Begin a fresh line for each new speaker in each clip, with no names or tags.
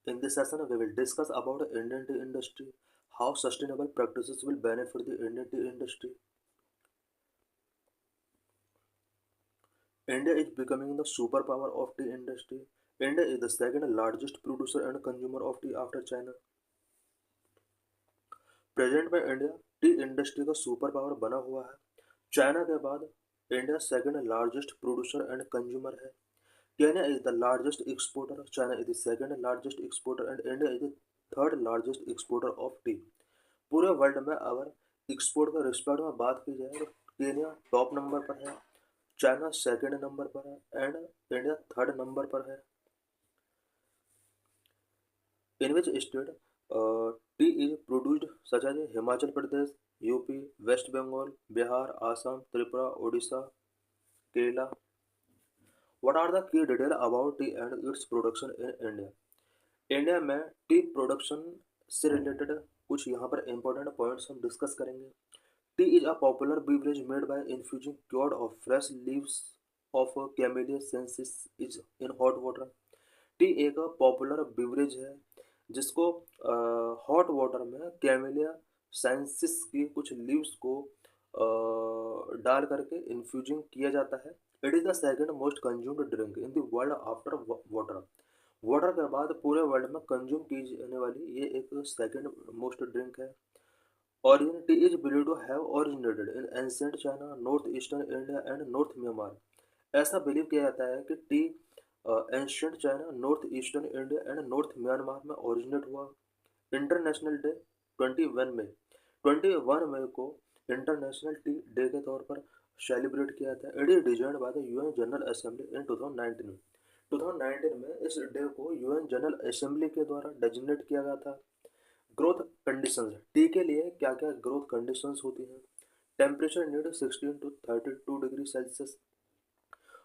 In this session, we will discuss about Indian tea industry, how sustainable practices will benefit the Indian tea industry. India is becoming the superpower of tea industry. India is the second largest producer and consumer of tea after China. Present में India T industry का super power बना हुआ है। China के बाद India second largest producer and consumer है। Kenya is the largest exporter, China is the second largest exporter and India is the third largest exporter of tea. पूरे world में अगर एक्सपोर्ट का रिस्पेक्ट में बात की जाए तो केन्या टॉप नंबर पर है, चाइना सेकंड नंबर पर है एंड इंडिया थर्ड नंबर पर है। In which state tea is produced such as Himachal Pradesh, UP, West Bengal, Bihar, Assam, Tripura, Odisha, Kerala. What are the key detail about tea and its production in India? India में tea production से related कुछ यहाँ पर important points हम डिस्कस करेंगे। Tea is a popular beverage made by infusing cured of fresh leaves of camellia sinensis is in hot water। T एक popular beverage है जिसको हॉट वाटर में कैमेलिया साइंसिस की कुछ लीव्स को डाल करके इन्फ्यूजिंग किया जाता है। It is the second most consumed drink in the world after water. Water के बाद पूरे वर्ल्ड में कंज्यूम की जाने वाली ये एक सेकंड मोस्ट ड्रिंक है। Origin tea is believed to have originated in ancient China, northeastern India and North Myanmar। ऐसा बिलीव किया जाता है कि T ancient China, north eastern India and north Myanmar में ओरिजिनेट हुआ। इंटरनेशनल डे 21 मई को international T day के तौर पर सेलिब्रेट किया था। It is designed by the UN general assembly in 2019 में। 2019 में इस डे को यूएन जनरल असेंबली के द्वारा डेजिग्नेट किया गया था। ग्रोथ कंडीशंस, टी के लिए क्या क्या ग्रोथ कंडीशंस होती हैं? Temperature need 16 to 32 degree Celsius,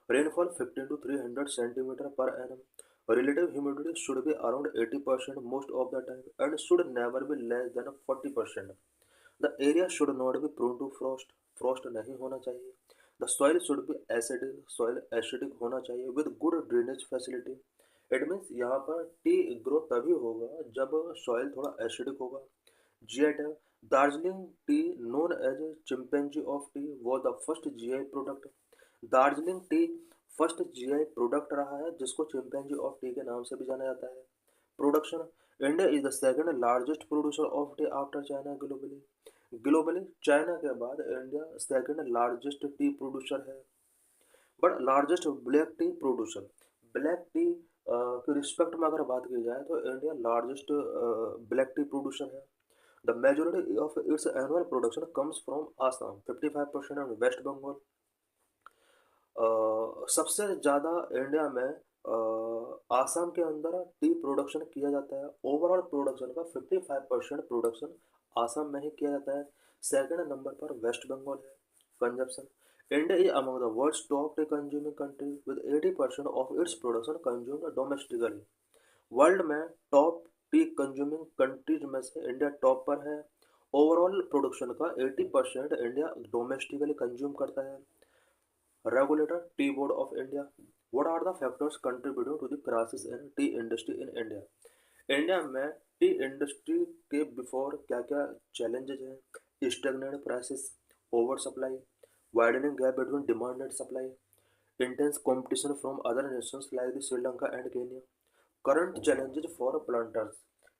rainfall 15 to 300 centimeter per annum, relative humidity should be around 80% most of the time and should never be less than 40%। the area should not be prone to frost, frost नहीं होना चाहिए। the soil should be acidic, soil acidic होना चाहिए with good drainage facility। It means यहाँ पर T grow तभी होगा जब सॉइल थोड़ा एसिडिक होगा। GI tag, Darjeeling tea known as chimpanzee of tea was the first GI product. Darjeeling tea first GI product रहा है जिसको चिंपैंजी ऑफ टी के नाम से भी जाना जाता है। Production, India is the second largest producer of tea after China globally. Globally China के बाद India second largest tea producer है। But largest black tea producer, black tea की रिस्पेक्ट में अगर बात की जाए तो India largest black tea producer है। The majority of its annual production comes from Assam 55% and West Bengal. सबसे ज़्यादा इंडिया में आसाम के अंदर टी प्रोडक्शन किया जाता है। ओवरऑल प्रोडक्शन का 55% प्रोडक्शन आसाम में ही किया जाता है। सेकंड नंबर पर वेस्ट बंगाल है। Consumption, India is among the world's top tea consuming countries with 80% of its production consumed domestically। World में टॉप टी कंज्यूमिंग कंट्रीज में से इंडिया टॉप पर है। ओवरऑल प्रोडक्शन का 80% इंडिया डोमेस्टिकली कंज्यूम करता है। Regulator tea board of India, what are the factors contributing to the crisis in tea industry in India? India में tea industry के before क्या क्या चैलेंजेस हैं? Stagnant prices, over supply, widening gap between demand and supply, intense competition from other nations like the Sri Lanka and Kenya। Current challenges for planters,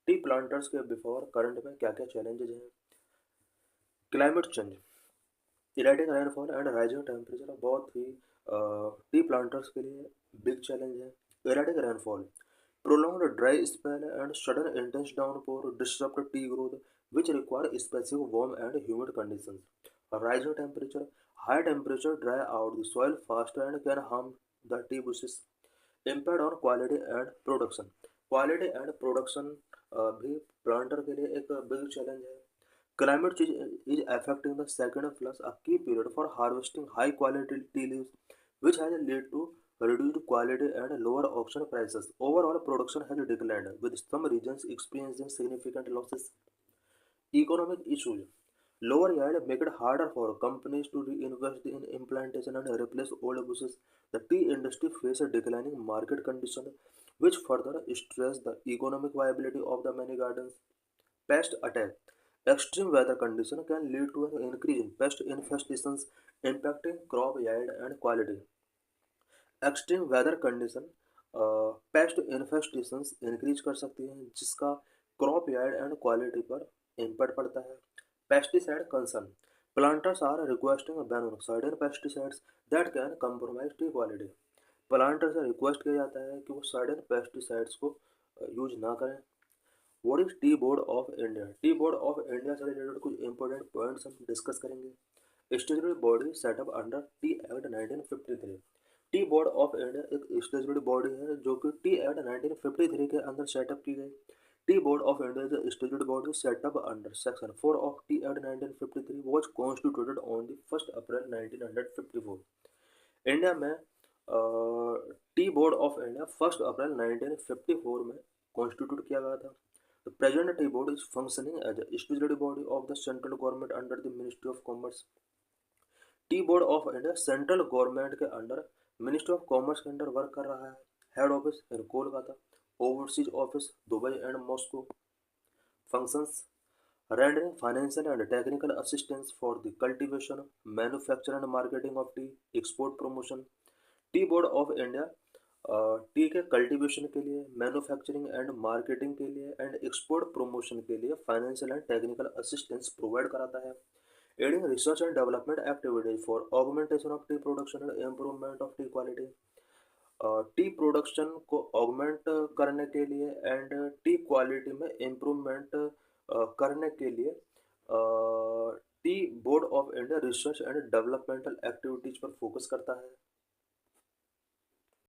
T planters के before current में क्या क्या challenges हैं? Climate change, erratic rainfall and rising temperature बहुत ही T planters के लिए big challenge है। Erratic rainfall, prolonged dry spell and sudden intense downpour disrupt tea growth which require specific warm and humid conditions। Rising temperature, high temperature dry out the soil faster and can harm the tea bushes। Impact on quality and production, quality and production भी planter के लिए एक big challenge है। Climate change is affecting the second plus a key period for harvesting high quality tea leaves, which has led to reduced quality and lower auction prices। Overall production has declined, with some regions experiencing significant losses। Economic issues, lower yield make it harder for companies to reinvest in implantation and replace old bushes। The tea industry faces declining market conditions which further stress the economic viability of the many gardens. Pest attack. Extreme weather condition can lead to an increase in pest infestations impacting crop yield and quality. Extreme weather condition pest infestations increase कर सकती हैं जिसका crop yield and quality पर impact पड़ता है. Pesticide concern. Planters are requesting ban on certain pesticides that can compromise tea quality. Planter से request किया जाता है कि वो सर्टेन पेस्टिसाइड्स को यूज ना करें. What is T board of India. T board of India से रिलेटेड कुछ इंपॉर्टेंट पॉइंट्स हम डिस्कस करेंगे. Statutory body setup under T act 1953. T board of India एक स्टेचुटरी बॉडी है जो कि टी एक्ट 1953 के अंदर सेटअप की गई. T board of India is statutory body setup under section 4 of T act 1953 was constituted on the 1 April 1954. India में T board of India 1 अप्रैल 1954 में कॉन्स्टिट्यूट किया गया था. The present tea board is functioning as a statutory body of the central government under the Ministry of Commerce. T board of India central government के under ministry of commerce के under work कर रहा है. Head office in Kolkata, overseas office Dubai and Moscow. Functions rendering financial and technical assistance for the cultivation, manufacture and marketing of tea, export promotion. T board of India T के cultivation के लिए, manufacturing and marketing के लिए and export promotion के लिए financial and technical assistance provide कराता है. Adding research and development activities for augmentation of T production and improvement of T quality. T production को ऑगमेंट करने के लिए एंड टी क्वालिटी में इम्प्रूवमेंट करने के लिए T board of India research and developmental activities पर फोकस करता है.